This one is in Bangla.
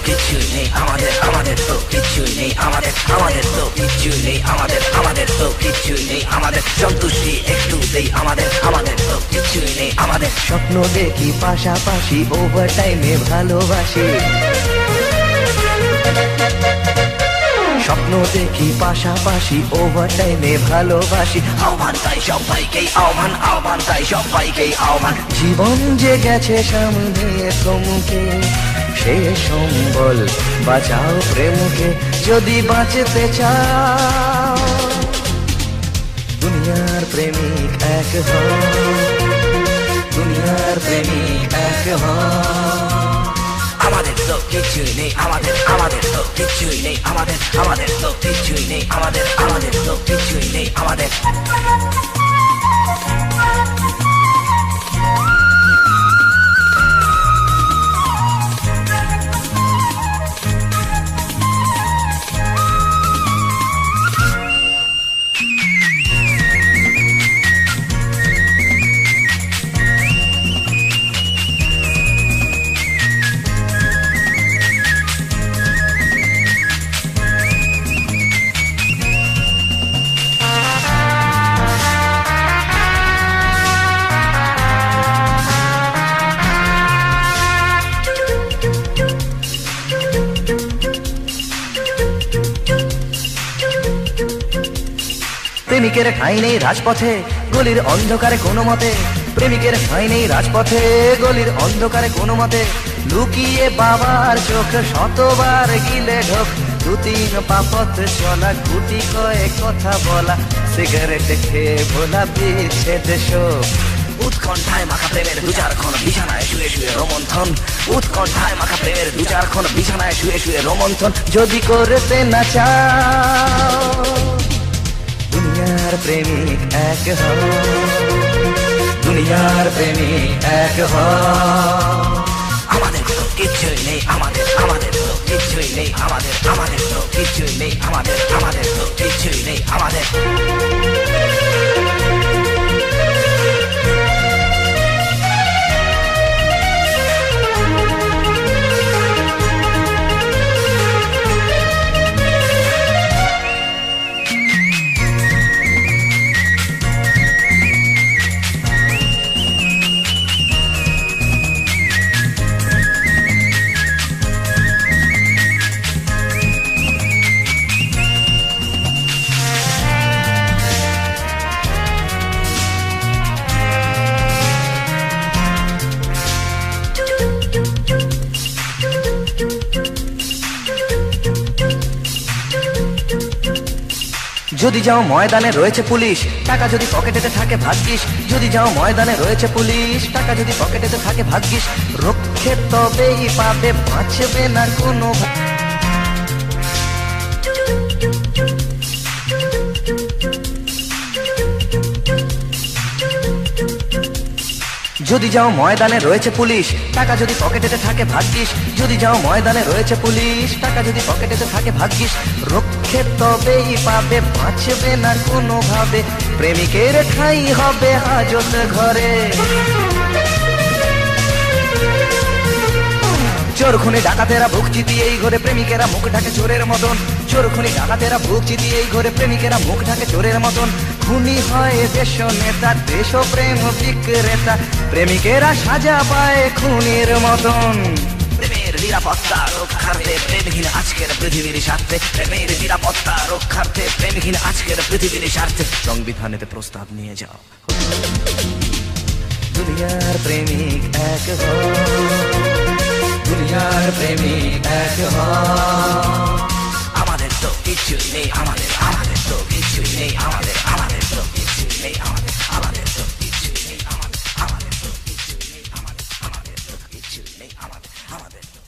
কিছুই নেই আমাদের, আমাদের তো কিছুই নেই আমাদের, আমাদের তো কিছুই নেই আমাদের, আমাদের তো কিছুই নেই আমাদের, সন্তুষ্টি একটুতেই আমাদের, আমাদের তো কিছুই নেই আমাদের। স্বপ্ন দেখি পাশাপাশি, ওভার টাইমে ভালোবাসি। স্বপ্ন দেখি পাশাপাশি, ওভার টাইমে ভালোবাসি। আহ্বান তাই সবাইকেই আহ্বান, আহ্বান তাই সবাইকেই আহ্বান। জীবন যে গেছে সামনে থমকে, সে সম্বল বাঁচাও প্রেমকে। যদি বাঁচতে চাও, দুনিয়ার প্রেমিক এক হও, দুনিয়ার প্রেমিক এক হও। আমাদের তো কিছুই নেই আমাদের, আমাদের তো কিছুই নেই আমাদের, আমাদের তো কিছুই নেই আমাদের, আমাদের তো কিছুই নেই আমাদের। প্রেমিকের ঠাঁই নেই রাজপথে, গলির অন্ধকারে কোনো মতে। প্রেমিকের ঠাঁই নেই রাজপথে, গলির অন্ধকারে কোনো মতে। লুকিয়ে বাবার চোখ, শতবার গিলে ঢোক। দু তিন পাপথ চলা, গুটি কয়েক কথা বলা। সিগারেট খেয়ে ভোলা বিচ্ছেদ শোক। উৎকণ্ঠায় মাখা প্রেমের দু চারক্ষণ বিছানায় শুয়ে শুয়ে রোমন্থন, উৎকণ্ঠায় মাখা প্রেমের দু চারক্ষণ বিছানায় শুয়ে শুয়ে রোমন্থন। যদি করতে না চাও, দুনিয়ার প্রেমিক এক হও, দুনিয়ার প্রেমিক এক হও। আমাদের তো কিছুই নেই আমাদের, আমাদের তো কিছুই নেই আমাদের, আমাদের তো কিছুই নেই আমাদের, আমাদের তো কিছুই নেই আমাদের। যদি যাও ময়দানে রয়েছে পুলিশ, টাকা যদি পকেটেতে থাকে ভাগ্যিস। যদি যাও ময়দানে রয়েছে পুলিশ, টাকা যদি পকেটেতে থাকে ভাগ্যিস। রক্ষে তবেই পাবে, বাঁচবে না কোনো। যদি যাও ময়দানে রয়েছে পুলিশ, টাকা যদি পকেটেতে থাকে ভাগ্যিস। যদি যাও ময়দানে রয়েছে পুলিশ, টাকা যদি পকেটেতে থাকে ভাগ্যিস। রক্ষে তবেই পাবে, বাঁচবে না কোনো ভাবে। প্রেমিকের ঠাঁই হবে হাজত ঘরে। চোর খুনি ডাকাতেরা বুক চিতিয়ে এই ঘরে, প্রেমিকেরা মুখ ঢাকে চোরের মতন। চোর খুনি ডাকাতেরা বুক চিতিয়ে এই ঘরে, প্রেমিকেরা মুখ ঢাকে চোরের মতন। খুনি হয় দেশ নেতা, দেশ প্রেম বিক্রেতা। প্রেমিকেরা সাজা পায় খুনির মতন। প্রেমের নিরাপত্তা রক্ষার্থে, প্রেমহীন আজকের পৃথিবীর স্বার্থে। প্রেমের নিরাপত্তা রক্ষার্থে, প্রেমহীন আজকের পৃথিবীর স্বার্থে। সংবিধানেতে প্রস্তাব নিয়ে যাও, দুনিয়ার প্রেমিক এক হও, দুনিয়ার প্রেমিক এক হও। আমাদের তো কিছুই নেই আমাদের, আমাদের তো কিছুই নেই আমাদের, আমাদের তো কিছুই নেই আমাদের, আমাদের তো কিছুই নেই আমাদের, আমাদের তো কিছুই নেই আমাদের, আমাদের তো কিছুই নেই আমাদের, আমাদের তো